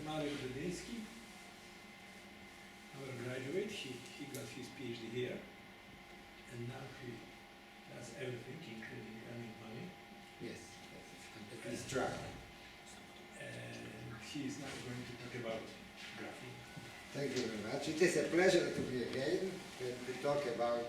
Marek Dudyński, our graduate. He got his PhD here, and now he does everything, including earning money. Yes, at least try. And he is now going to talk about graphene. Thank you very much. It is a pleasure to be again and to talk about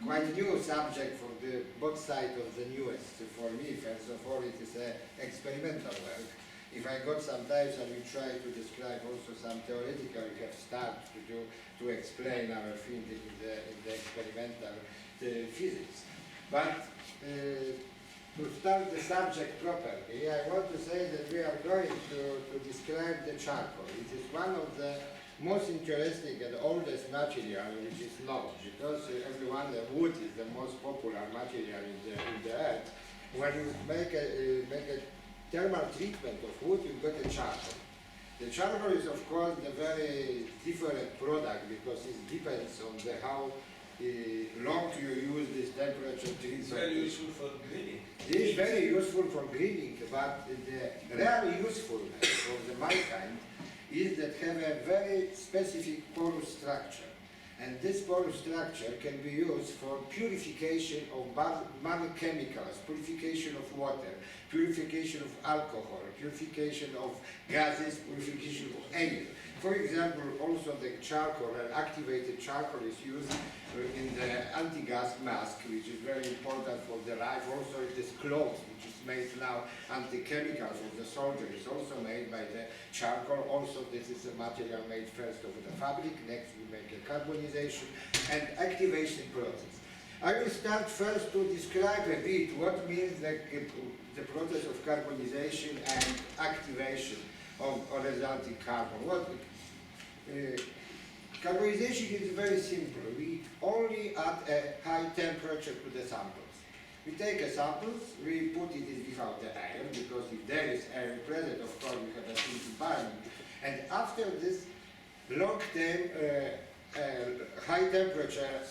quite new subject for the both sides of the newest. For me, first of all, it is experimental work. If I got some time, I will try to describe also some theoretical we have started to do to explain our field in the experimental physics. But to start the subject properly, I want to say that we are going to describe the charcoal. It is one of the most interesting and oldest material which is known, because everyone, the wood is the most popular material in the earth. When you make a thermal treatment of wood, you get a charcoal. The charcoal is, of course, a very different product because it depends on how long you use this temperature treatment. It's very useful for grilling. It is very useful for grilling, but the real usefulness of the mankind is that have a very specific porous structure. And this porous structure can be used for purification of many chemicals, purification of water, purification of alcohol, purification of gases, purification of air. For example, also the charcoal, an activated charcoal is used in the anti-gas mask, which is very important for the life. Also it is clothes, which is made now, anti-chemicals of the soldier is also made by the charcoal. Also this is a material made first of the fabric, next we make a carbonization and activation process. I will start first to describe a bit what means the process of carbonization and activation of resulting carbon. Carbonization is very simple. We only add a high temperature to the samples. We take a samples, we put it without the air, because if there is air present, of course we have a heat environment. And after this long-term high temperature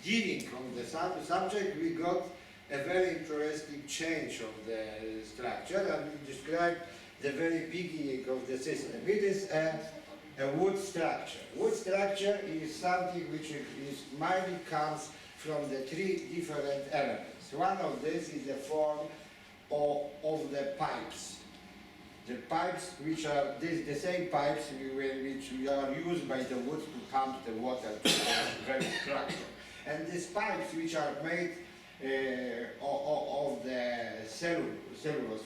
dealing on the subject, we got a very interesting change of the structure, and we describe the very beginning of the system. It is a wood structure. Wood structure is something which mainly comes from the three different elements. One of this is the form of the pipes. The pipes which are the same pipes which are used by the wood to pump the water to the very structure. And these pipes which are made of the cellulose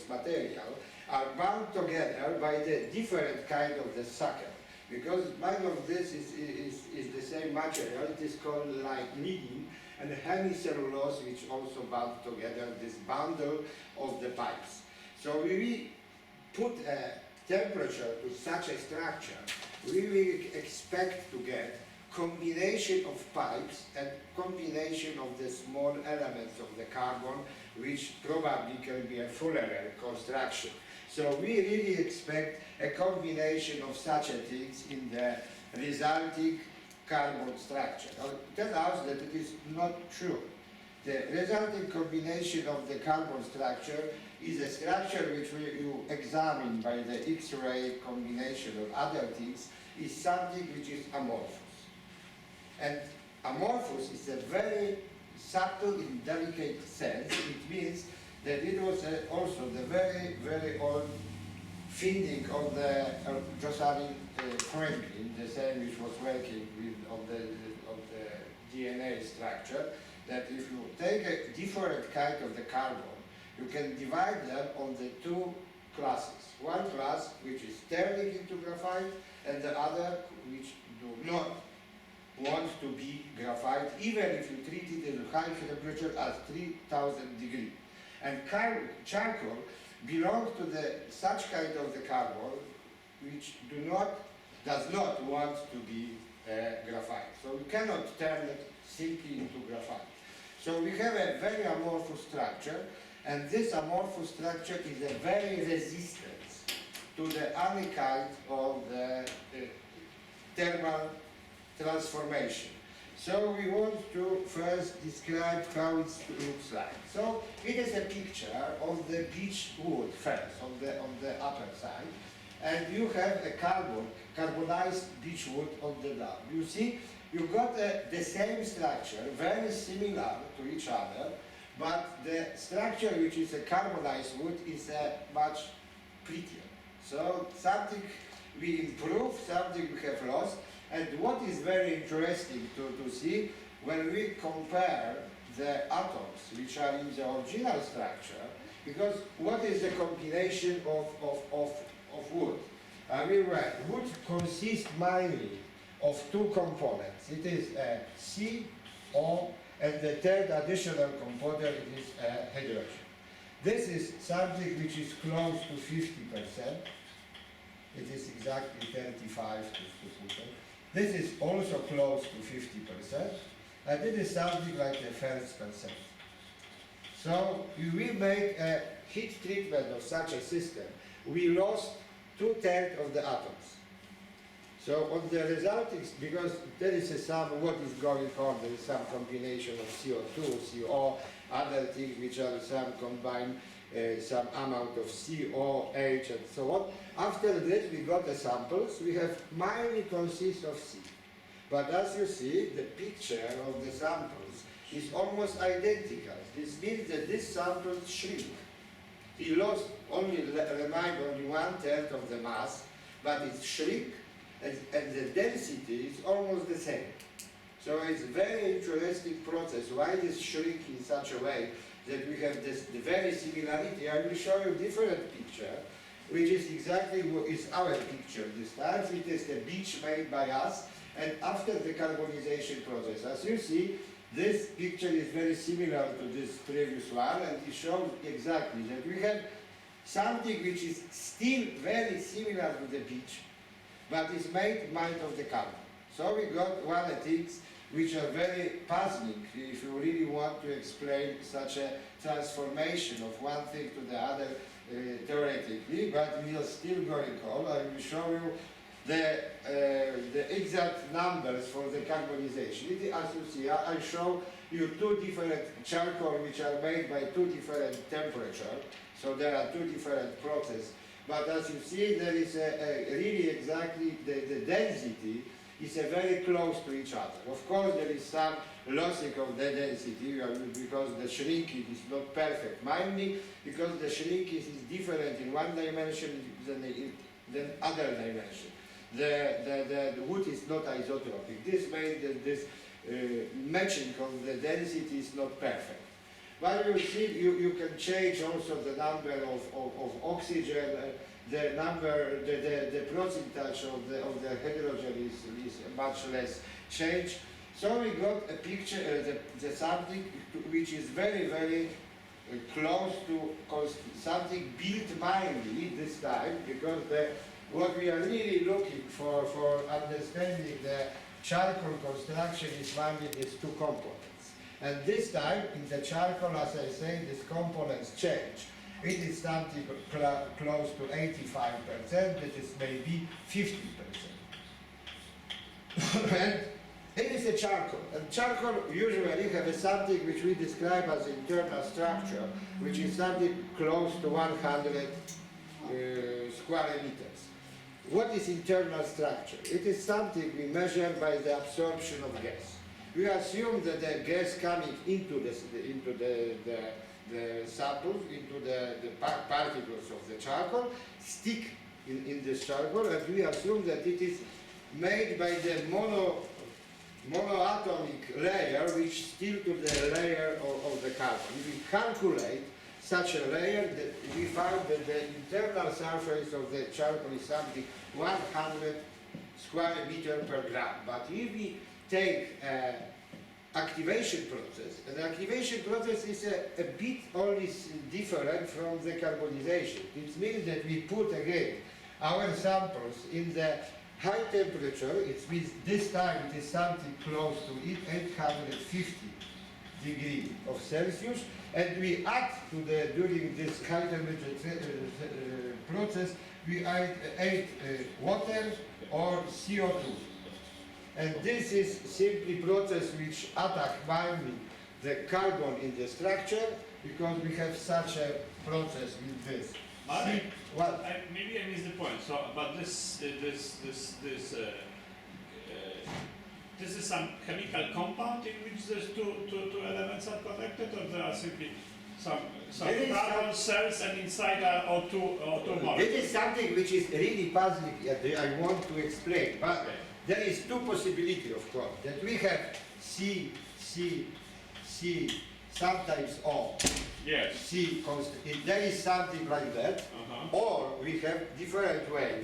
material are bound together by the different kind of the sucker. Because none of this is the same material, it is called like lignin and hemicellulose, which also bound together this bundle of the pipes. So we put a temperature to such a structure, we will expect to get combination of pipes and combination of the small elements of the carbon, which probably can be a Fuller construction. So we really expect a combination of such a things in the resulting carbon structure. Now, it turns out that it is not true. The resulting combination of the carbon structure is a structure which you examine by the X-ray combination of other things, is something which is amorphous. And amorphous is a very subtle and delicate sense. It means that it was also the very, very old finding of the Jocelyn Franklin, the same which was working with of the DNA structure, that if you take a different kind of the carbon, you can divide them on the two classes. One class which is turning into graphite, and the other which do not want to be graphite, even if you treat it at a high temperature as 3000 degrees. And charcoal belongs to such kind of the carbon which does not want to be graphite. So we cannot turn it simply into graphite. So we have a very amorphous structure, and this amorphous structure is a very resistant to the any kind of the thermal transformation. So we want to first describe how it looks like. So it is a picture of the beech wood first, on the upper side, and you have a carbonized beech wood on the down. You see, you got the same structure, very similar to each other, but the structure which is a carbonized wood is much prettier. So something we improve, something we have lost. And what is very interesting to see, when we compare the atoms which are in the original structure, because what is the combination of wood? I mean, wood consists mainly of two components. It is CO, and the third additional component is hydrogen. This is something which is close to 50%. It is exactly 35 to put it. This is also close to 50%, and it is something like the first percent. So if we make a heat treatment of such a system, we lost 2/3 of the atoms. So on the resulting, because there is some, what is going on, there is some combination of CO2, CO, other things which are some combined, some amount of CO, H, and so on. After this, we got the samples. We have mainly consist of C. But as you see, the picture of the samples is almost identical. This means that this sample shrink. He lost only, remained only 1/3 of the mass, but it shrink, and the density is almost the same. So it's a very interesting process. Why this shrink in such a way that we have this the very similarity? I will show you a different picture, which is exactly what is our picture this time. It is the beech made by us, and after the carbonization process. As you see, this picture is very similar to this previous one, and it shows exactly that we have something which is still very similar to the beech, but is made of the carbon. So we got one of things which are very puzzling if you really want to explain such a transformation of one thing to the other theoretically, but we are still going on. I will show you the exact numbers for the carbonization. As you see, I show you two different charcoal which are made by two different temperatures, so there are two different processes. But as you see, there is really exactly the density is very close to each other. Of course, there is some losing of the density because the shrinkage is not perfect, mainly because the shrinkage is different in one dimension than other dimension. The wood is not isotropic. This means that this matching of the density is not perfect. But you see, you can change also the number of oxygen, the number, the percentage of the hydrogen is much less changed. So we got a picture, something which is very, very close to something built mainly this time, because what we are really looking for understanding the charcoal construction is mainly these two components. And this time, in the charcoal, as I say, these components change. It is something close to 85%, it is maybe 50%. And it is a charcoal. And charcoal usually has something which we describe as internal structure, which is something close to 100 square meters. What is internal structure? It is something we measure by the absorption of gas. We assume that the gas coming into the samples, into the particles of the charcoal, stick in this charcoal, and we assume that it is made by the monoatomic layer which still to the layer of the carbon. If we calculate such a layer, that we found that the internal surface of the charcoal is something 100 square meter per gram. But if we take activation process, and the activation process is a bit only different from the carbonization. It means that we put again our samples in the high temperature. It means this time it is something close to 850 degrees of Celsius, and we add to during this high temperature process, we add water or CO2. And this is simply process which attack mainly the carbon in the structure, because we have such a process with this. Marek, What? maybe I missed the point. So, but this is some chemical compound in which these two elements are connected, or there are simply some It is carbon cells and inside are O2 molecules? It is something which is really puzzling, I want to explain, but Okay. there is two possibilities, of course, that we have C, sometimes O, Yes. C constant. There is something like that, or we have different way.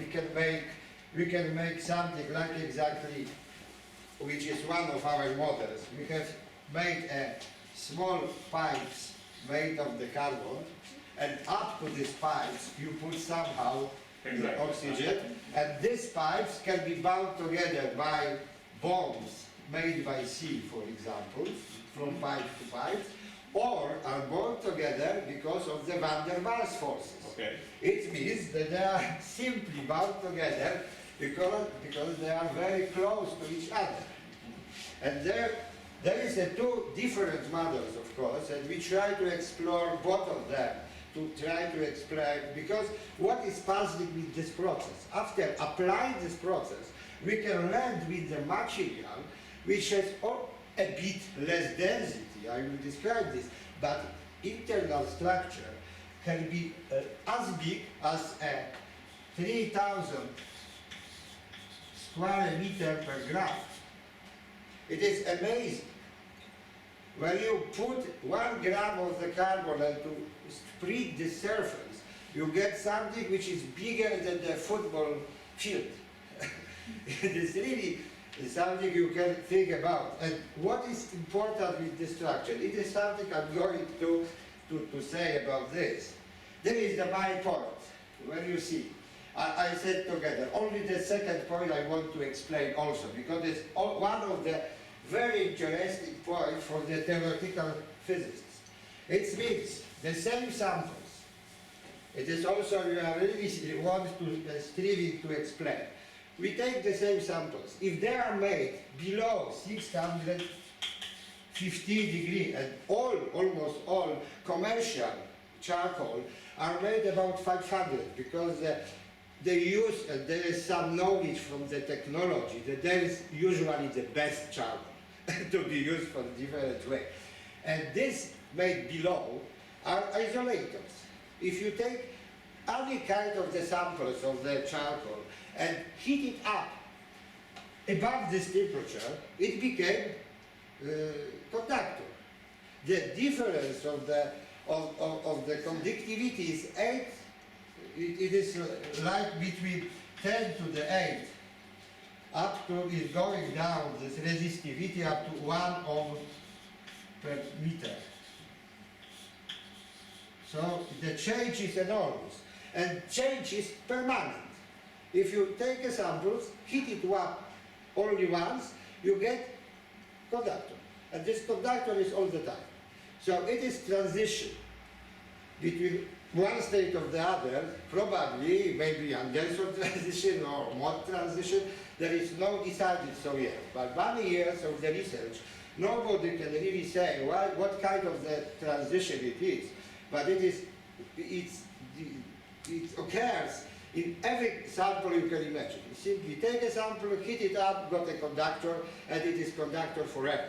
We can make something like exactly, which is one of our models. We have made a small pipes made of the carbon, and up to these pipes you put somehow the Exactly. oxygen, and these pipes can be bound together by bonds made by C, for example, from pipe to pipe, or are bound together because of the van der Waals forces. Okay. It means that they are simply bound together because they are very close to each other. And there is two different models, of course, and we try to explore both of them to try to explain, because what is puzzling with this process? After applying this process, we can land with the material which has a bit less density, I will describe this, but internal structure can be as big as a 3,000 square meter per gram. It is amazing. When you put 1 gram of the carbon and to spread the surface, you get something which is bigger than the football field. It is really something you can think about. And what is important with this structure? It is something I'm going to say about this. There is my point, when you see. I said together, only the second point I want to explain also, because it's one of the very interesting points for the theoretical physicists. It means the same samples. It is also, you are really want to striving to explain. We take the same samples. If they are made below 650 degrees, and almost all commercial charcoal are made about 500, because they use, and there is some knowledge from the technology, that there is usually the best charcoal to be used for different way. And this made below are isolators. If you take any kind of the samples of the charcoal and heat it up above this temperature, it became conductor. The difference of the conductivity is 8. It is like between 10 to the 8, up to is going down this resistivity up to 1 ohm per meter. So the change is enormous, and change is permanent. If you take a sample, heat it up only once, you get conductor, and this conductor is all the time. So it is transition between one state of the other, probably maybe Anderson transition or Mott transition. There is no decided so yet. But many years of the research, nobody can really say what kind of the transition it is. But it occurs in every sample you can imagine. You simply take a sample, heat it up, got a conductor, and it is conductor forever.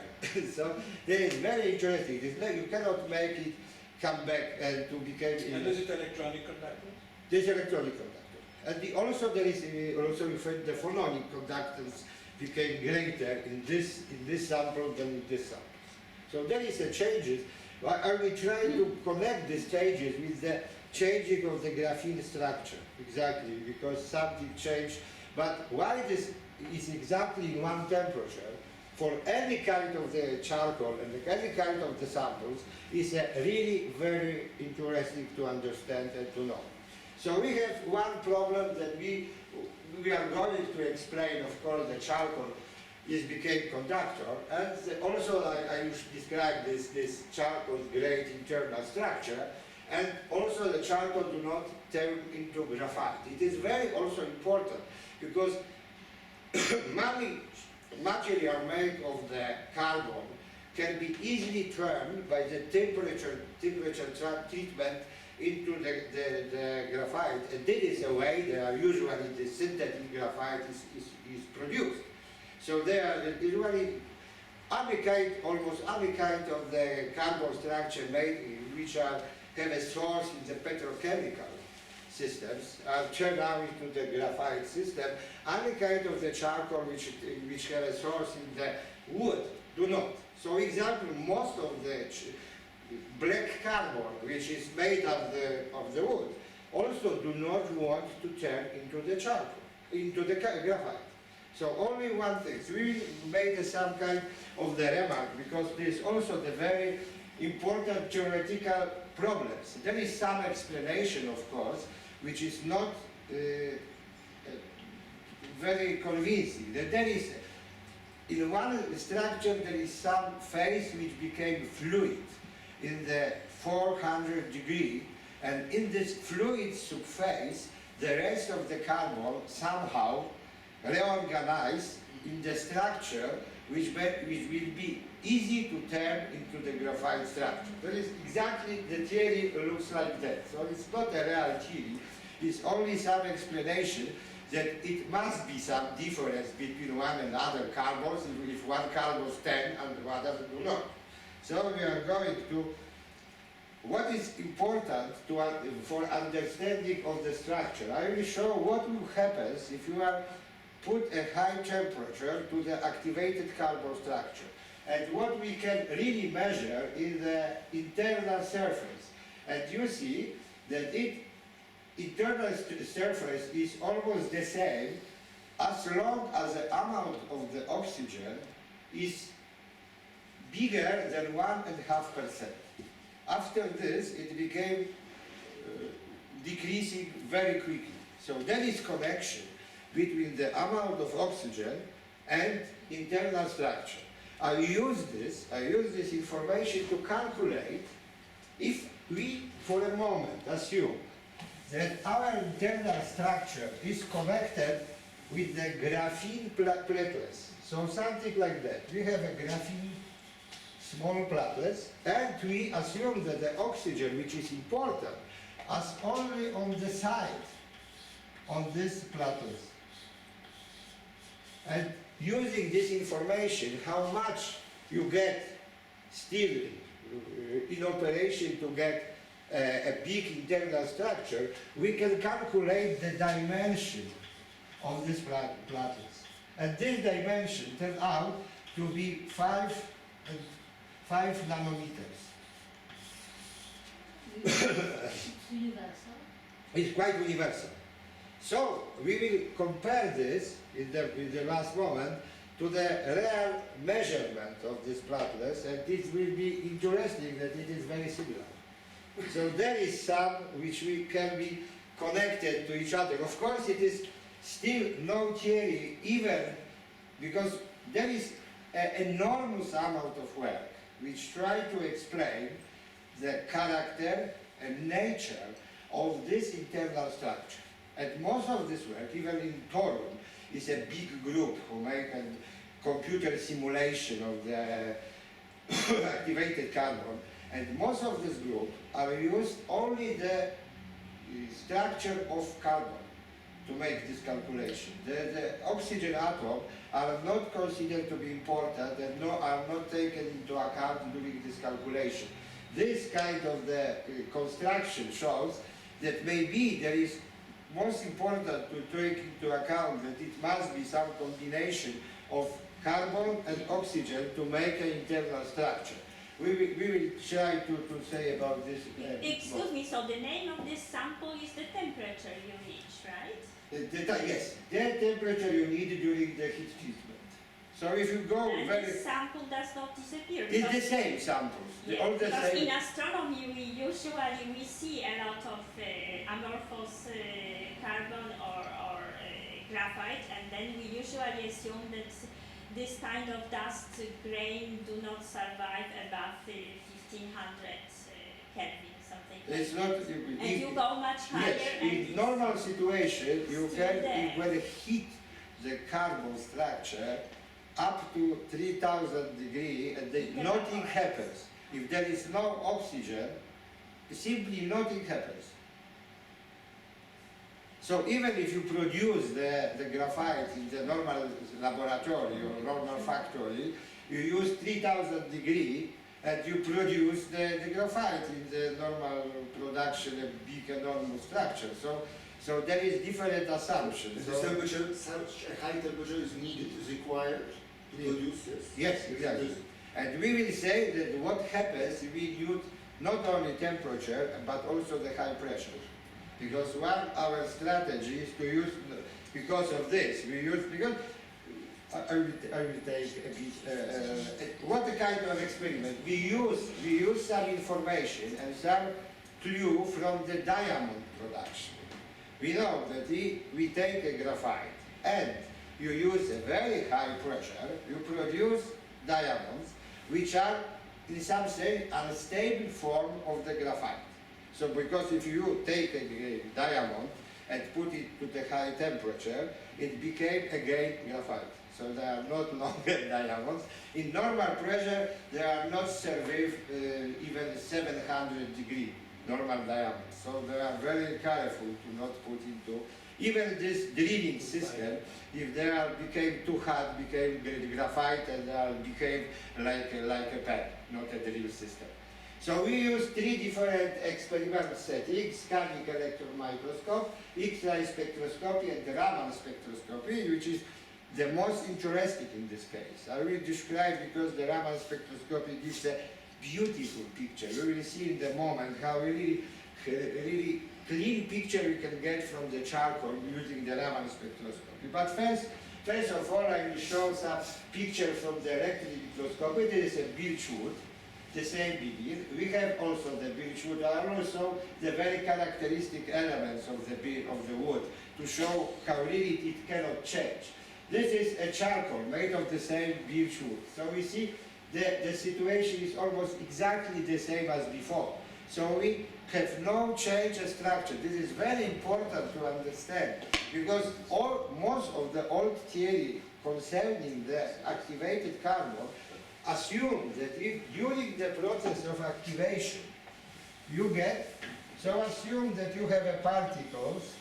So that is very interesting. You cannot make it come back and to become. And is it electronic conductor? This electronic conductor. And also there is also the phononic conductance became greater in this sample than in this sample. So there is a changes. I will try to connect these changes with the changing of the graphene structure, exactly, because something changed. But why this is exactly in one temperature for any kind of the charcoal and any kind of the samples is really very interesting to understand and to know. So we have one problem that we are going to explain, of course, the charcoal became conductor, and also I describe this charcoal's great internal structure, and also the charcoal do not turn into graphite. It is very also important because many material made of the carbon can be easily turned by the temperature treatment into the graphite, and this is a way that usually the synthetic graphite is produced. So there are usually almost any kind of the carbon structure made which have a source in the petrochemical systems are turned out into the graphite system. Any kind of the charcoal which have a source in the wood do not. So example, most of the black carbon which is made of the wood also do not want to turn into the charcoal, into the graphite. So only one thing. So we made some kind of the remark because there is also the very important theoretical problems. There is some explanation, of course, which is not very convincing. That there is, in one structure, there is some phase which became fluid in the 400 degree, and in this fluid subphase, the rest of the carbon somehow reorganized in the structure which will be easy to turn into the graphite structure. That is exactly the theory looks like that. So it's not a real theory, it's only some explanation that it must be some difference between one and other carbons, if one carbon turn and the other do not. So we are going to, what is important for understanding of the structure. I will show what will happen if you are put a high temperature to the activated carbon structure, and what we can really measure in the internal surface. And you see that internal surface is almost the same as long as the amount of the oxygen is bigger than 1.5%. After this, it became decreasing very quickly. So there is connection between the amount of oxygen and internal structure. I use this information to calculate if we, for a moment, assume that our internal structure is connected with the graphene platelets. So something like that. We have a graphene small platelets, and we assume that the oxygen, which is important, is only on the side, on these platelets. And using this information, how much you get still in operation to get a big internal structure, we can calculate the dimension of these platelets. And this dimension turned out to be 5 nanometers. It's universal. It's quite universal. So we will compare this in the last moment to the real measurement of these platelets, and it will be interesting that it is very similar. So there is some which we can be connected to each other. Of course, it is still no theory, even because there is an enormous amount of work which try to explain the character and nature of this internal structure. And most of this work, even in Torum, is a big group who make a computer simulation of the activated carbon. And most of this group are used only the structure of carbon to make this calculation. The oxygen atom are not considered to be important and are not taken into account during this calculation. This kind of the construction shows that maybe there is most important to take into account that it must be some combination of carbon and oxygen to make an internal structure. We will try to say about this. Excuse me, so the name of this sample is the temperature you reach, right? Yes, the temperature you need during the heat treatment. So if you go And this sample does not disappear. It's the same samples. Yeah, all the because same. in astronomy we usually see a lot of amorphous carbon or graphite, and then we usually assume that this kind of dust grain do not survive above 1500 Kelvin, something like It's that. not. And you go much higher. Yes, and in normal situation, you still can there. when heat the carbon structure, up to 3000 degrees and nothing happens. If there is no oxygen, simply nothing happens. So even if you produce the graphite in the normal laboratory or normal factory, you use 3000 degrees and you produce the graphite in the normal production of big enormous structure. So there is different assumptions. The temperature, such a high temperature is needed, is required to produce this? Yes, exactly. And we will say that what happens, we use not only temperature, but also the high pressure. Because one of our strategy is to use, because of this, we use, because, I will take a bit, what kind of experiment? We use some information and some clue from the diamond production. We know that we take a graphite and you use a very high pressure, you produce diamonds which are in some sense unstable form of the graphite. So because if you take a diamond and put it to the high temperature, it became again graphite. So they are not longer diamonds. In normal pressure, they are not survive even 700 degrees, normal diamonds. So they are very careful to not put into, even this drilling system, if they are became too hot, became graphite and they are became like a pen, not a drill system. So we use three different experiment settings: scanning electron microscope, X-ray spectroscopy, and Raman spectroscopy, which is the most interesting in this case. I will describe because the Raman spectroscopy gives a beautiful picture. You will see in the moment how really clean picture you can get from the charcoal using the Raman spectroscopy. But first of all, I will show some picture from the electron microscopy. There is a birchwood, the same begin. We have also the birchwood, and also the very characteristic elements of the wood to show how really it cannot change. This is a charcoal made of the same birchwood. So we see the situation is almost exactly the same as before. So we have no change in structure. This is very important to understand because most of the old theory concerning the activated carbon assume that if during the process of activation you get, so assume that you have a particles,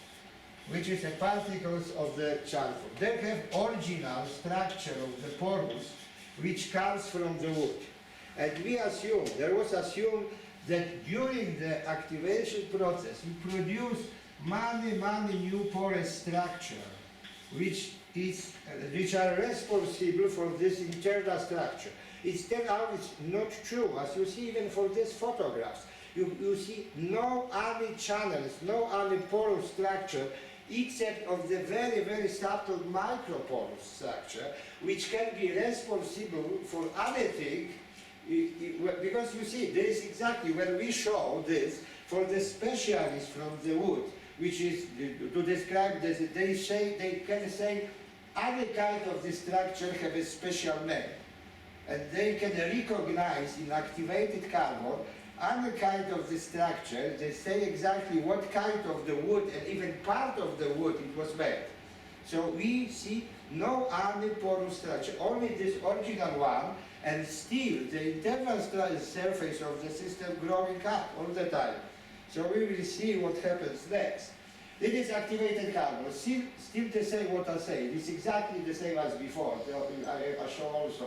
which is a particles of the charcoal. They have original structure of the porous, which comes from the wood. And we assume, there was assumed that during the activation process you produce many new porous structure, which are responsible for this internal structure. It turned out it's not true, as you see even for these photographs. You see no any channels, no any porous structure, except of the very subtle microporous structure, which can be responsible for anything, because you see, this is exactly when we show this for the specialists from the wood, which is to describe this, they can say any kind of the structure have a special name. And they can recognize in activated carbon any kind of the structure. They say exactly what kind of the wood and even part of the wood it was made. So we see no any porous structure, only this original one, and still the internal surface of the system growing up all the time. So we will see what happens next. It is activated carbon, still the same what I say. It's exactly the same as before. I show also.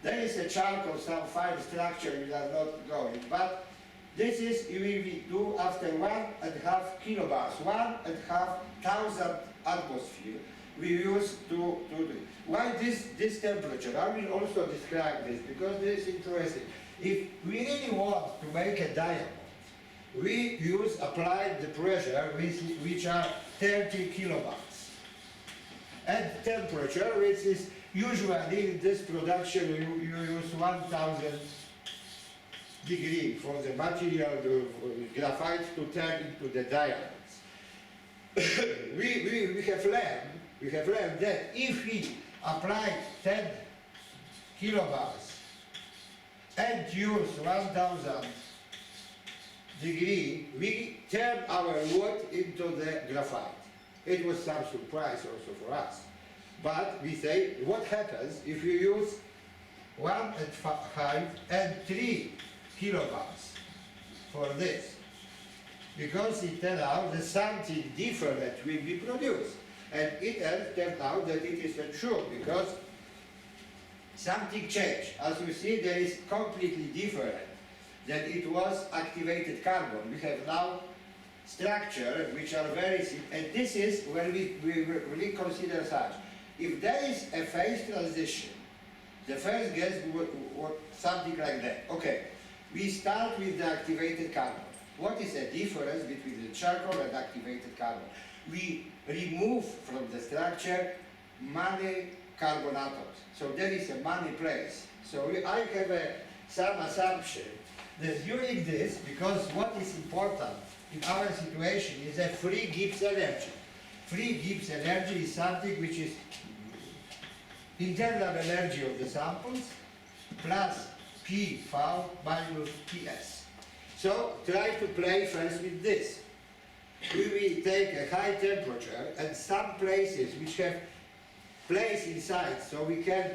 There is a charcoal, some fine structure we are not going, but this is we will do after 1.5 kilobars, 1,500 atmosphere. We use to do. Why this temperature? I will also describe this because this is interesting. If we really want to make a diamond, we apply the pressure which are 30 kilobars. At temperature, which is usually in this production you use 1000 degrees for the material graphite to turn into the diamonds. we have learned that if we apply 10 kilobars and use 1000 degrees, we turn our wood into the graphite. It was some surprise also for us. But we say, what happens if you use 1.5 and 3 kilowatts for this? Because it turned out that something different will be produced. And it has turned out that it is not true, because something changed. As you see, there is completely different than it was activated carbon. We have now structure which are very simple, and this is when we really consider such. If there is a phase transition, the first guess would something like that. Okay, we start with the activated carbon. What is the difference between the charcoal and activated carbon? We remove from the structure many carbon atoms. So there is a many place. So I have some assumption that during this, because what is important in our situation is a free Gibbs energy. Free Gibbs energy is something which is internal energy of the samples plus PV minus PS. So try to play first with this. We will take a high temperature and some places which have place inside, so we can,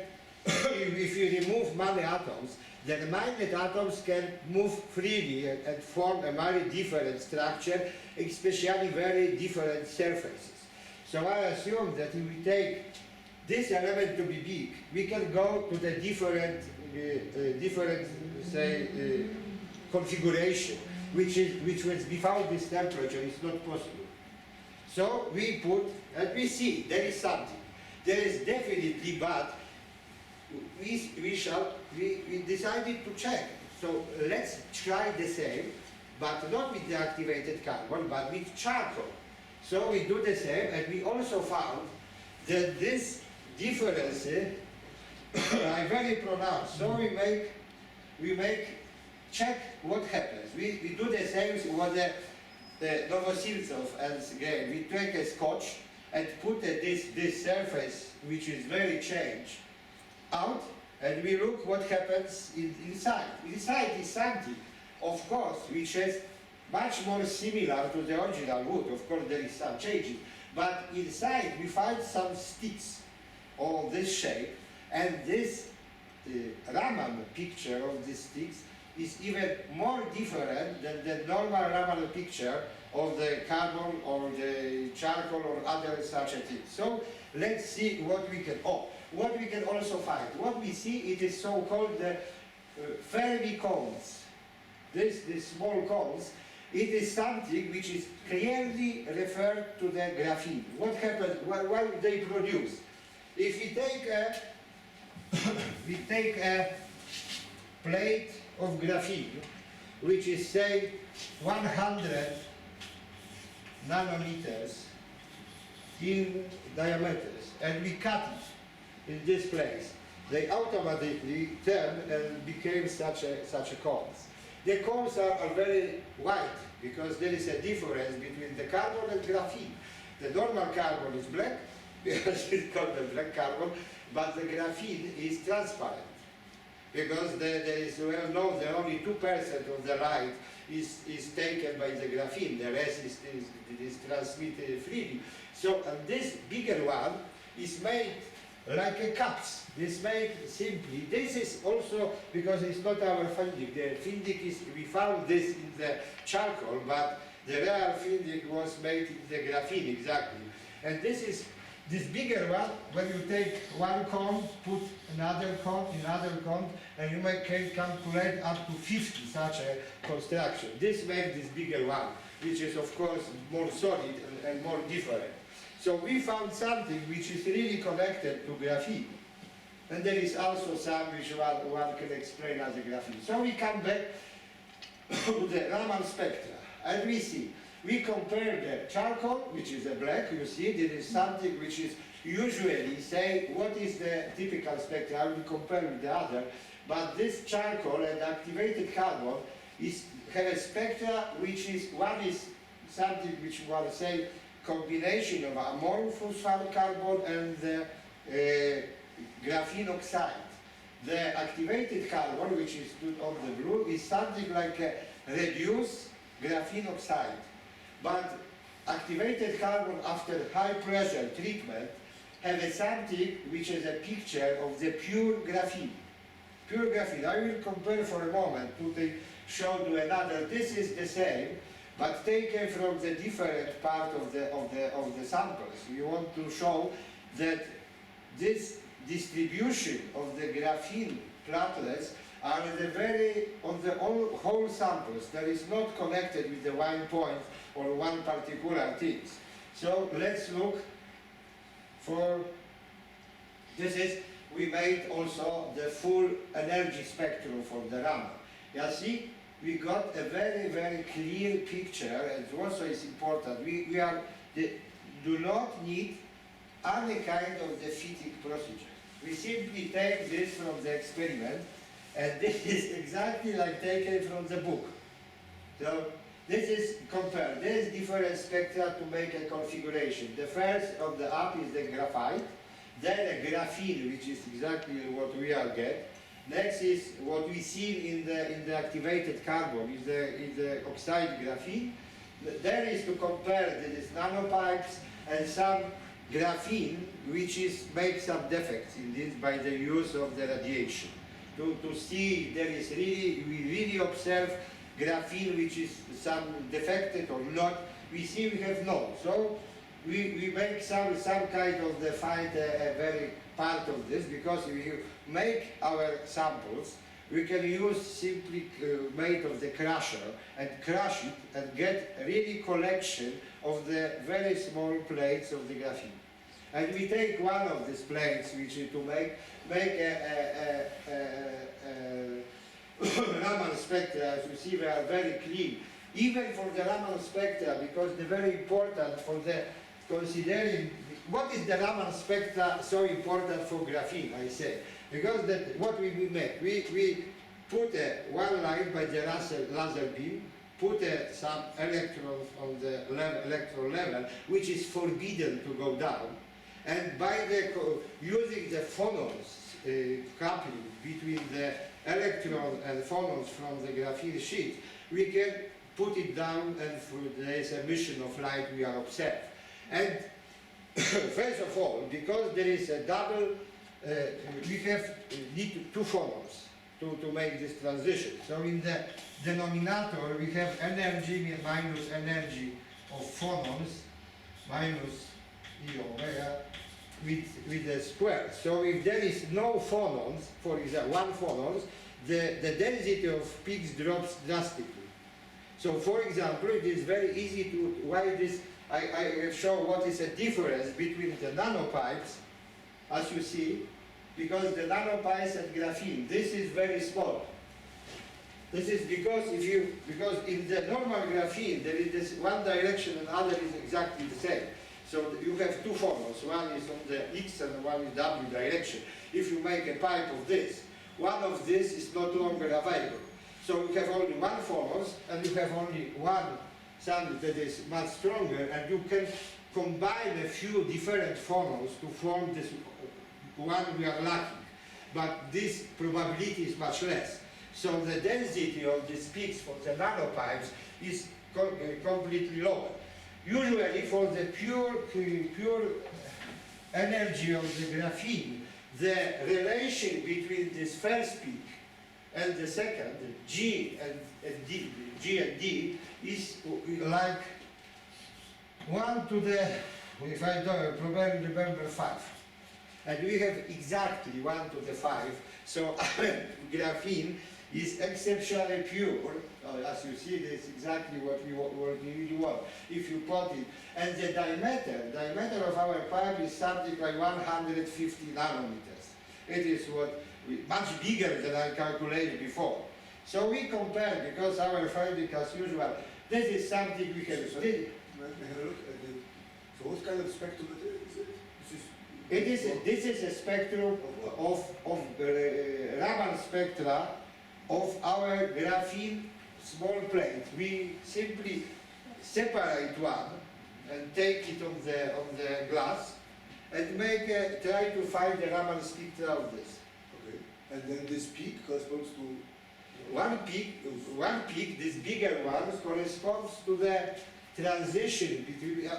if you remove many atoms, then the magnet atoms can move freely and form a very different structure, especially very different surfaces. So I assume that if we take this element to be big, we can go to the different, configuration, which was without this temperature is not possible. So we put, and we see there is something. There is definitely, but we decided to check. So let's try the same, but not with the activated carbon, but with charcoal. So we do the same, and we also found that this difference are very pronounced. So we make check what happens. We do the same with the Novosiltsov and again. We take a scotch and put this surface, which is very changed, out, and we look what happens inside. Inside is something, of course, which is much more similar to the original wood. Of course, there is some changes, but inside we find some sticks of this shape, and this Raman picture of these sticks is even more different than the normal Raman picture of the carbon or the charcoal or other such a thing. So let's see what we can, what we can also find. What we see, it is so-called the Fermi cones. This small cones, it is something which is clearly referred to the graphene. What happens, what they produce? If we take a plate of graphene, which is say 100 nanometers in diameters, and we cut it in this place, they automatically turn and became such a cones. The cones are very white because there is a difference between the carbon and graphene. The normal carbon is black because it's called the black carbon, but the graphene is transparent because there is, well known that only 2% of the light is taken by the graphene, the rest is transmitted freely. So this bigger one is made like a cups. This made simply. This is also because it's not our finding. The finding is, we found this in the charcoal, but the real finding was made in the graphene exactly. And this is this bigger one. When you take one cone, put another cone, and you can calculate up to 50 such a construction. This makes this bigger one, which is of course more solid and more different. So we found something which is really connected to graphene. And there is also some which one can explain as a graphene. So we come back to the Raman spectra, and we see, we compare the charcoal, which is a black, you see, there is something which is usually, say, what is the typical spectra, I will compare with the other, but this charcoal and activated carbon have a spectra which is, one is something which one say, combination of amorphous carbon and the graphene oxide. The activated carbon, which is on the blue, is something like a reduced graphene oxide. But activated carbon after high pressure treatment have something which is a picture of the pure graphene. Pure graphene. I will compare for a moment to show to another. This is the same, but taken from the different part of the samples. We want to show that this distribution of the graphene platelets are on the whole samples. That is not connected with the one point or one particular things. So let's look for, we made also the full energy spectrum for the Raman. You see, we got a very, very clear picture, and also is important. We do not need any kind of the fitting procedure. We simply take this from the experiment, and this is exactly like taken from the book. So this is compared. There is different spectra to make a configuration. The first on the up is the graphite, then a graphene, which is exactly what we are get. Next is what we see in the activated carbon, is the oxide graphene. There is to compare these nanopipes and some graphene, which makes some defects in this by the use of the radiation. To see there is we really observe graphene which is some defected or not. We see we have no. So we make some kind of find a very part of this, because if you make our samples, we can use simply made of the crusher and crush it and get really collection of the very small plates of the graphene. And we take one of these plates, which is to make a Raman spectra. As you see, they are very clean. Even for the Raman spectra, because they're very important for the considering what is the Raman spectra so important for graphene, I say. Because what we make, we put one light by the laser beam, put some electrons on the electron level, which is forbidden to go down. And by using the phonons coupling between the electron and phonons from the graphene sheet, we can put it down, and through this emission of light we are observed. And first of all, because there is a double, we need two phonons to make this transition. So in the denominator we have energy minus energy of phonons minus E omega with the square. So if there is no phonons, for example, one phonons, the density of peaks drops drastically. So for example, it is very easy to, why this, I will show what is the difference between the nanopipes, as you see, because the nanopipes and graphene, this is very small. This is because because in the normal graphene, there is this one direction and other is exactly the same. So you have two phonons, one is on the X and one is W direction. If you make a pipe of this, one of this is no longer available. So you have only one phonons, and you have only one something that is much stronger, and you can combine a few different phonons to form this one we are lacking. But this probability is much less. So the density of these peaks for the nanopipes is completely lower. Usually for the pure energy of the graphene, the relation between this first peak and the second, G and D, is like 1 to the, if I don't probably remember, 5. And we have exactly 1 to the 5, so our graphene is exceptionally pure. As you see, this is exactly what we really want. If you put it, and the diameter of our pipe is something like 150 nanometers. It is much bigger than I calculated before. So we compare, because our finding, as usual, this is something we can do. May I have a look at it? So what kind of spectrum is it? This is a spectrum of Raman spectra of our graphene small plate. We simply separate one and take it on the glass and try to find the Raman spectra of this. Okay. And then this peak corresponds to one peak, this bigger one corresponds to the transition between,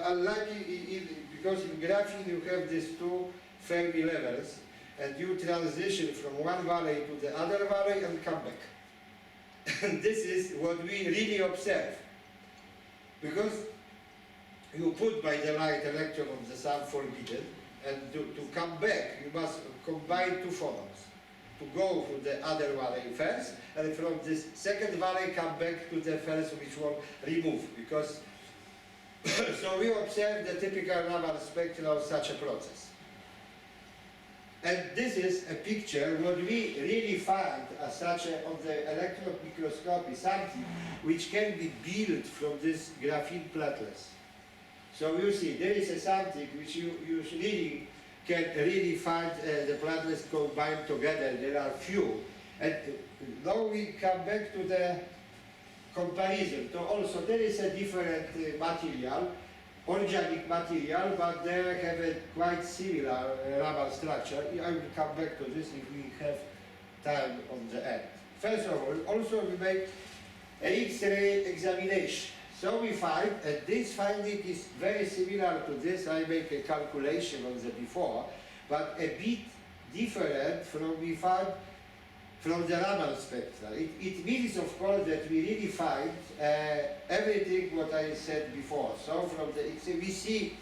because in graphene you have these two Fermi levels, and you transition from one valley to the other valley and come back. And this is what we really observe. Because you put by the light electron of the sun forbidden, and to come back you must combine two photons. To go to the other valley first, and from this second valley come back to the first which was removed. Because so we observe the typical Raman spectra of such a process. And this is a picture what we really find as such a, on the electron microscopy, something which can be built from this graphene platelets. So you see, there is something which you really can really find the platelets combined together. There are few. And now we come back to the comparison. So also there is a different material, organic material, but they have a quite similar Raman structure. I will come back to this if we have time on the end. First of all, also we make an X-ray examination. So we find, and this finding is very similar to this, I make a calculation on the before, but a bit different from we find from the Raman spectra. It means, of course, that we really find everything what I said before. So from the X-ray we see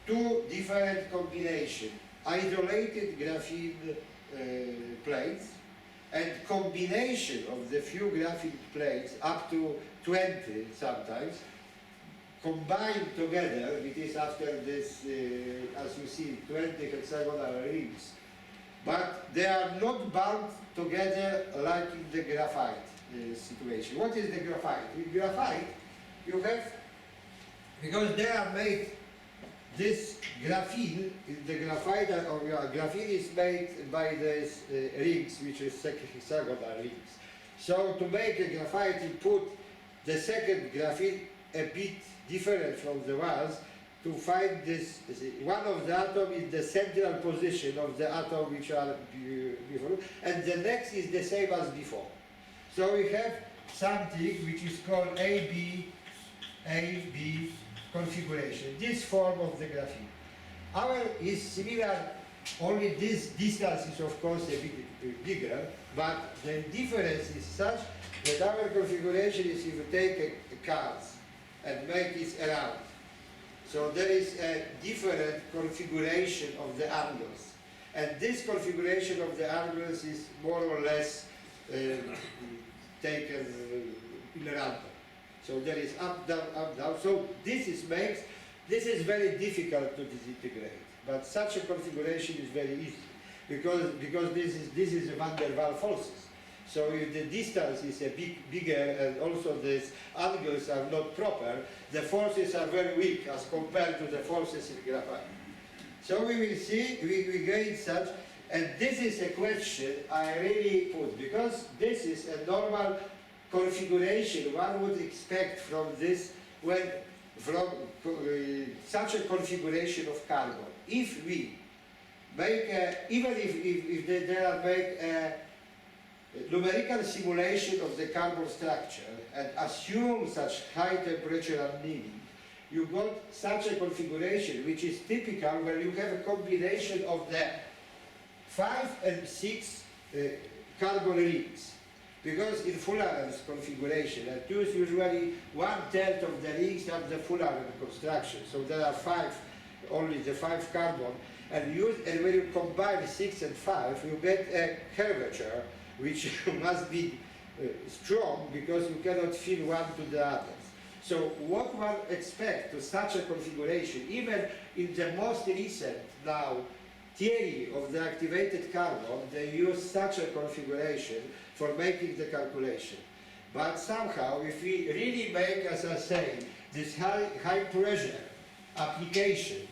two different combinations, isolated graphene plates, and combination of the few graphene plates up to 20 sometimes, combined together, it is after this, as you see, 20 hexagonal rings. But they are not bound together like in the graphite situation. What is the graphite? With graphite, you have, because they are made, this graphene, the graphite or graphene is made by these rings, which is hexagonal rings. So to make a graphite, you put the second graphene a bit different from the ones to find this. One of the atom is the central position of the atom which are before, and the next is the same as before. So we have something which is called AB configuration, this form of the graphene. Our is similar, only this distance is of course a bit bigger, but the difference is such that our configuration is if you take a cards and make it around. So there is a different configuration of the angles. And this configuration of the angles is more or less taken in random. So there is up, down. So this is very difficult to disintegrate. But such a configuration is very easy because this is a van der Waals forces. So if the distance is a bit bigger and also these angles are not proper, the forces are very weak as compared to the forces in graphite. So we will see, we gain such, and this is a question I really put, because this is a normal configuration one would expect from this, from such a configuration of carbon. If we make, even if there are make a numerical simulation of the carbon structure and assume such high temperature annealing, you got such a configuration which is typical where you have a combination of the 5 and 6 carbon rings. Because in Fuller's configuration, at usually 1/3 of the rings have the Fuller construction. So there are 5, only the 5 carbon, and when you combine 6 and 5, you get a curvature which must be strong because you cannot fill one to the others. So what one expects to such a configuration, even in the most recent now theory of the activated carbon, they use such a configuration for making the calculation. But somehow, if we really make, as I say, this high pressure application,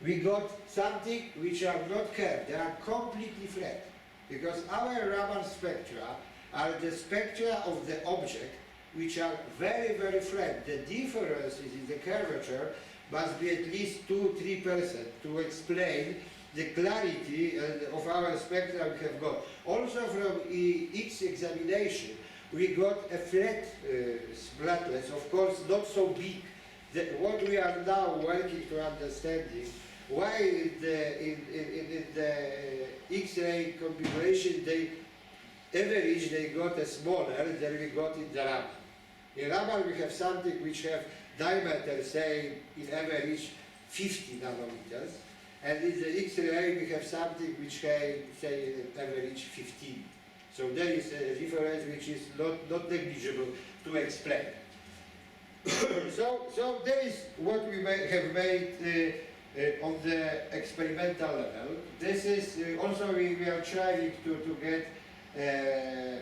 we got something which are not curved, they are completely flat. Because our Raman spectra are the spectra of the object which are very, very flat. The difference is in the curvature must be at least 2–3% to explain the clarity of our spectra we have got. Also from X examination, we got a flat platelets, of course not so big what we are now working to understanding, why in the X-ray configuration they got a smaller than we got in the Raman. In Raman we have something which have diameter, say, in average 50 nanometers, and in the X-ray we have something which have, say, average 15. So there is a difference which is not negligible to explain. so there is what we have made on the experimental level. This is also we are trying to get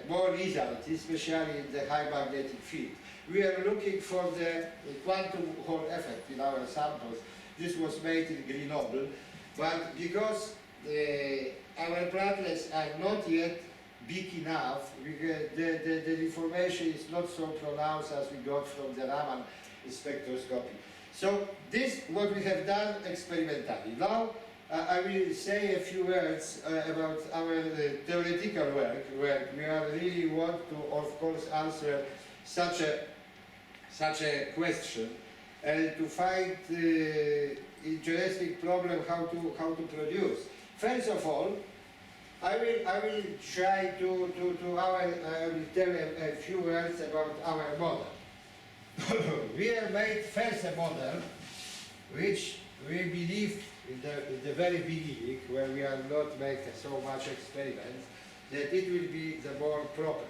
more results, especially in the high magnetic field. We are looking for the quantum Hall effect in our samples. This was made in Grenoble, but because our platelets are not yet big enough, the information is not so pronounced as we got from the Raman spectroscopy. So this what we have done experimentally. Now I will say a few words about our theoretical work, where we are really want to, of course, answer such a question and to find interesting problem how to produce. First of all, I will try to tell a few words about our model. We have made first a model which we believe in the very beginning, where we are not making so much experiments, that it will be the more proper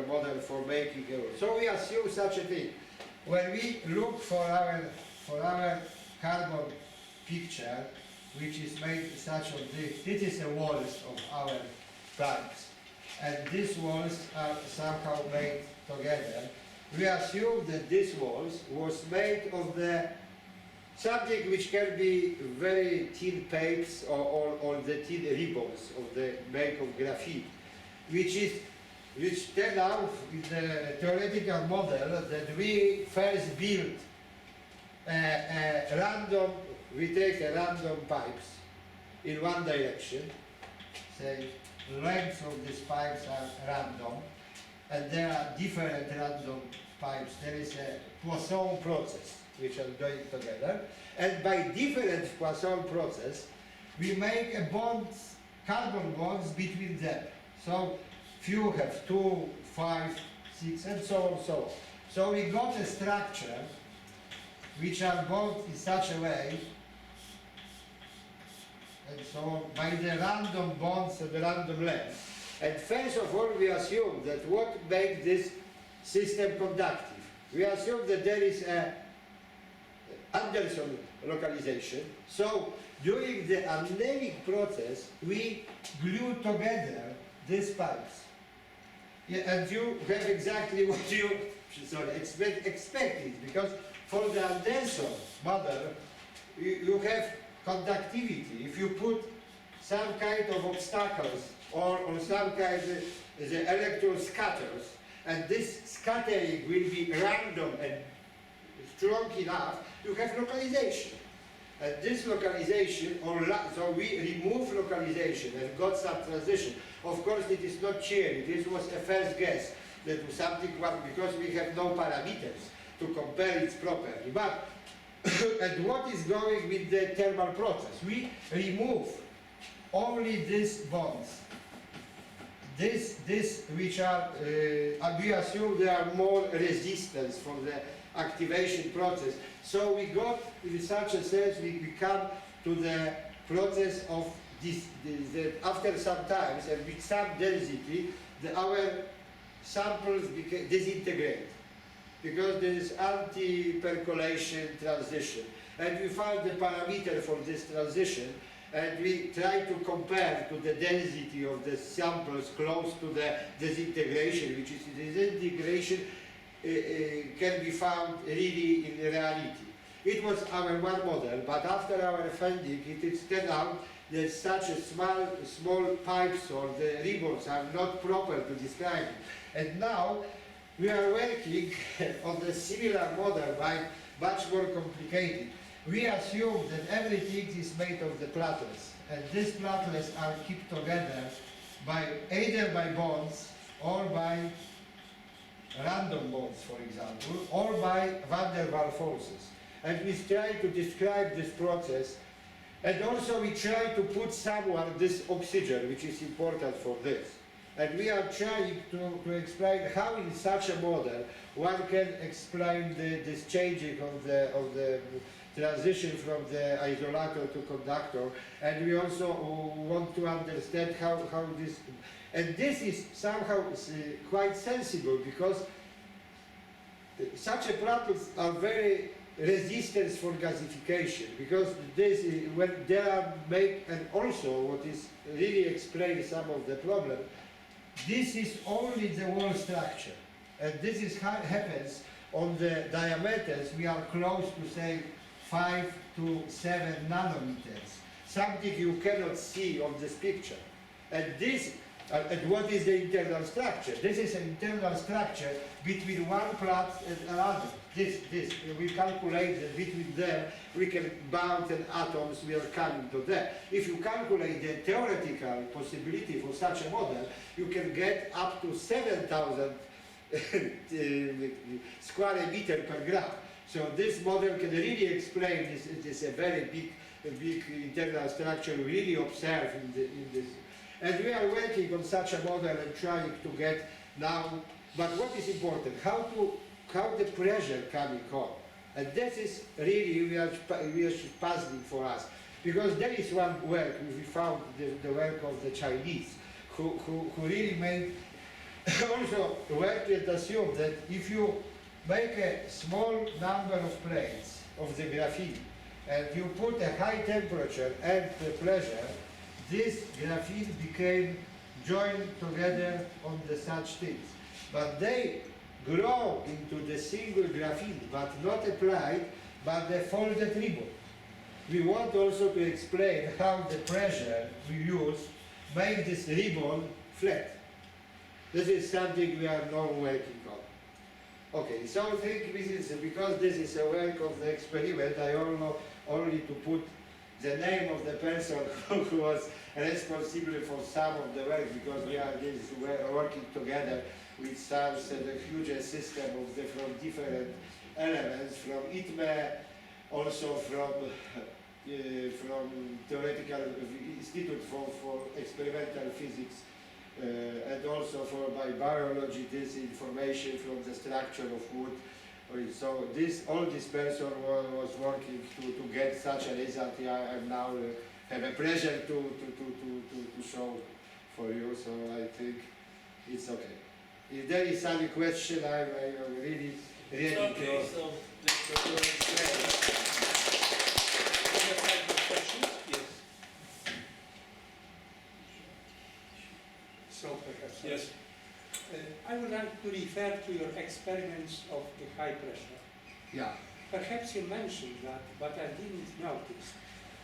model for making a. So we assume such a thing. When we look for our carbon picture, which is made such of this is the walls of our pipes, and these walls are somehow made together. We assume that this walls was made of the something which can be very thin pipes or the thin ribbons of the make of graphene, which turned out in the theoretical model that we first built we take a random pipes in one direction, say lengths of these pipes are random, and there are different random pipes. There is a Poisson process which are going together, and by different Poisson process we make a bonds, carbon bonds between them. So few have 2, 5, 6, and so on, so on. So we got a structure which are both in such a way, and so on, by the random bonds and the random length. And first of all, we assume that what makes this system conductive. We assume that there is a Anderson localization. So during the annealing process, we glue together these pipes. Yeah, and you have exactly what you expected, because for the Anderson model, you have conductivity. If you put some kind of obstacles or some kind of the electron scatters, and this scattering will be random and strong enough, you have localization. And this localization, so we remove localization and got some transition. Of course, it is not theory. This was a first guess that something was, because we have no parameters to compare it properly. But and what is going with the thermal process? We remove only these bonds. This which are, we assume there are more resistance for the activation process. So we got, in such a sense, we come to the process of this, that after some times and with some density, our samples disintegrate, because there is anti-percolation transition. And we find the parameter for this transition, and we try to compare to the density of the samples close to the disintegration, which is the disintegration can be found really in reality. It was our one model, but after our finding, it is turned out that such a small pipes or the ribbons are not proper to describe it. And now we are working on the similar model, but much more complicated. We assume that everything is made of the platelets, and these platelets are kept together by either by bonds or by random bonds, for example, or by van der Waals forces. And we try to describe this process, and also we try to put somewhere this oxygen, which is important for this. And we are trying to explain how in such a model one can explain this changing of the transition from the isolator to conductor, and we also want to understand how this, and this is somehow quite sensible, because such a particles are very resistant for gasification, because this is, when they are made, and also what is really explains some of the problem, this is only the wall structure, and this is how it happens on the diameters. We are close to say 5 to 7 nanometers, something you cannot see on this picture. And this, and what is the internal structure? This is an internal structure between one plant and another. This, we calculate that between them we can bound and atoms, we are coming to that. If you calculate the theoretical possibility for such a model, you can get up to 7,000 square meter per gram. So this model can really explain this. It is a very big internal structure we really observe in this. And we are working on such a model and trying to get now, but what is important, how the pressure coming on. And this is really, we are puzzling for us. Because there is one work, we found the work of the Chinese, who really made also work and assume that if you make a small number of plates of the graphene and you put a high temperature and the pressure, this graphene became joined together on the such things. But they grow into the single graphene, but not applied, but the folded ribbon. We want also to explain how the pressure we use make this ribbon flat. This is something we are now working on. Okay, so I think this is, because this is a work of the experiment, I only to put the name of the person who was responsible for some of the work, because we are working together with some huge system of from different elements, from ITME, also from Theoretical Institute for Experimental Physics, and also by biology, this information from the structure of wood. So all this person was working to get such a result. I am now have a pleasure to show for you. So I think it's okay. If there is any question, I am really ready to. Okay, so let's go to the next slide. Yes. So perhaps. Yes. I would like to refer to your experiments of the high pressure. Yeah. Perhaps you mentioned that, but I didn't notice.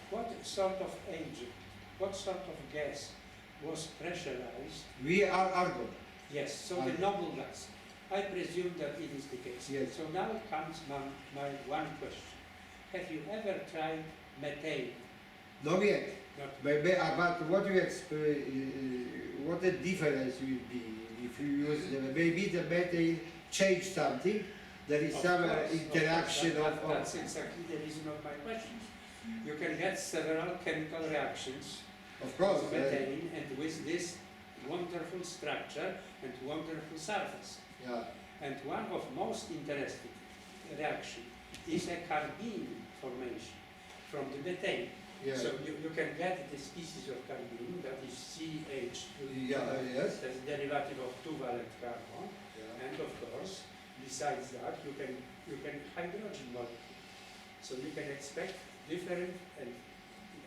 What sort of agent, what sort of gas was pressurized? We are argon. Yes, so the noble gas. I presume that it is the case. Yes. So now comes my one question. Have you ever tried methane? Not yet. Not But what the difference will be if you use maybe the methane change something. There is some interaction of. That's exactly the reason of my questions. You can get several chemical reactions. Of course. With methane and with this wonderful structure and wonderful surface. Yeah. And one of most interesting reaction is a carbene formation from the methane. Yeah. So you can get the species of carbene, that is CH, Yes. that's derivative of 2-valent carbon. Yeah. And of course, besides that, you can hydrogen molecule. So you can expect different and,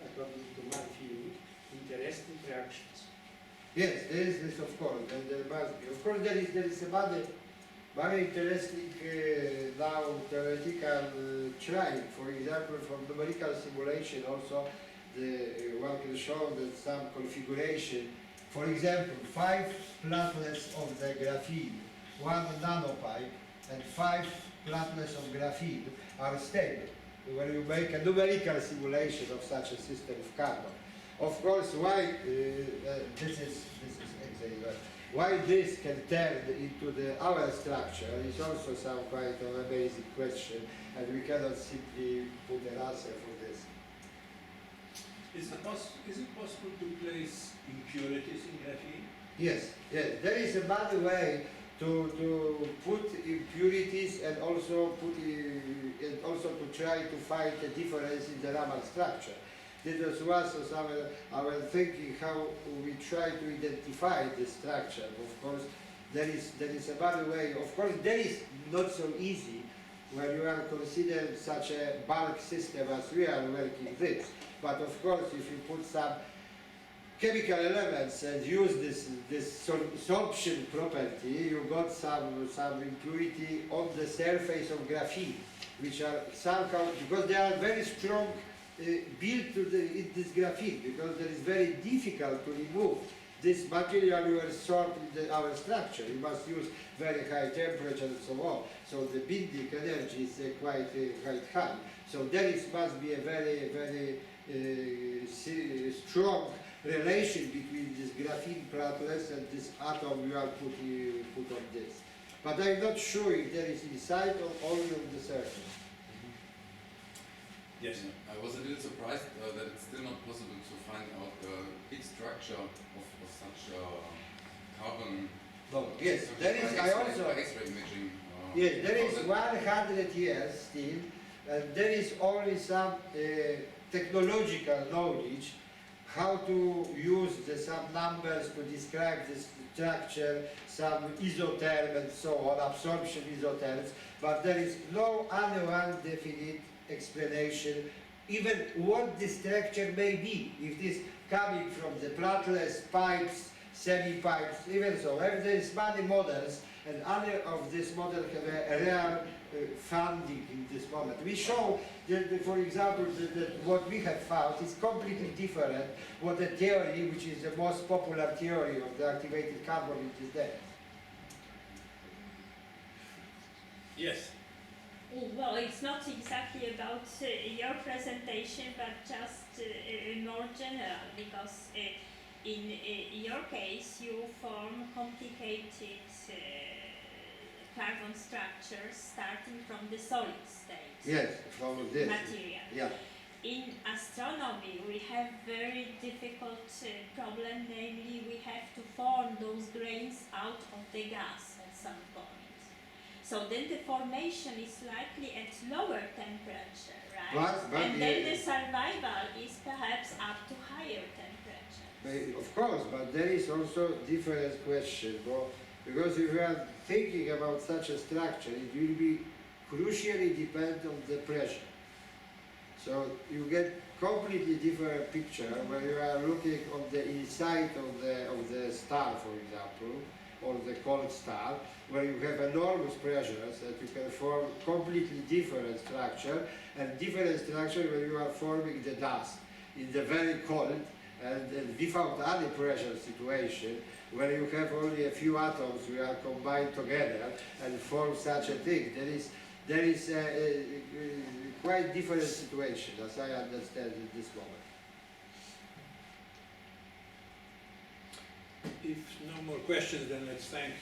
according to my feeling, interesting reactions. Yes, there is this, of course, and there must be. Of course, there is a very interesting now theoretical trying. For example, from numerical simulation, also one can show that some configuration. For example, 5 platelets of the graphene, 1 nanopipe, and 5 platelets of graphene are stable. When you make a numerical simulation of such a system of carbon. Of course, why this is exactly right. why this can turn into our structure is also some quite of a basic question, and we cannot simply put an answer for this. Is it possible to place impurities in graphene? Yes, yes. There is another way to put impurities and also to try to find a difference in the Raman structure. This was also our thinking how we try to identify the structure. Of course, there is another way. Of course, there is not so easy when you are considering such a bulk system as we are working with. But of course, if you put some chemical elements and use this sorption property, you got some impurity on the surface of graphene, which are somehow, because they are very strong built in this graphene, because it is very difficult to remove this material you absorb in our structure. You must use very high temperature and so on. So the binding energy is quite high. So there must be a very strong relation between this graphene platelets and this atom you are put on this. But I'm not sure if there is inside or only on the surface. Yes. I was a little surprised that it's still not possible to find out the big structure of such carbon. No, yes, there is. I also. X-ray imaging. Yes, there is 100 years still, and there is only some technological knowledge how to use some numbers to describe the structure, some isotherm and so on, absorption isotherms, but there is no other one definite explanation, even what the structure may be, if it is coming from the platelets, pipes, semi-pipes, even so. There is many models, and other of these models have a real funding in this moment. We show that, for example, that what we have found is completely different what the theory, which is the most popular theory of the activated carbon, is there. Yes. Well, it's not exactly about your presentation, but just more general, because in your case you form complicated carbon structures starting from the solid state. Yes, from this material. Yeah. In astronomy, we have very difficult problem, namely we have to form those grains out of the gas at some point. So then the formation is likely at lower temperature, right? But and then the survival is perhaps up to higher temperature. Of course, but there is also different question, because if you are thinking about such a structure, it will be crucially depend on the pressure. So you get completely different picture when you are looking on the inside of the star, for example, or the cold star, where you have enormous pressures that you can form completely different structure, and different structure when you are forming the dust in the very cold and without any pressure situation, where you have only a few atoms which are combined together and form such a thing. There is a quite different situation, as I understand at this moment. If no more questions, then let's thank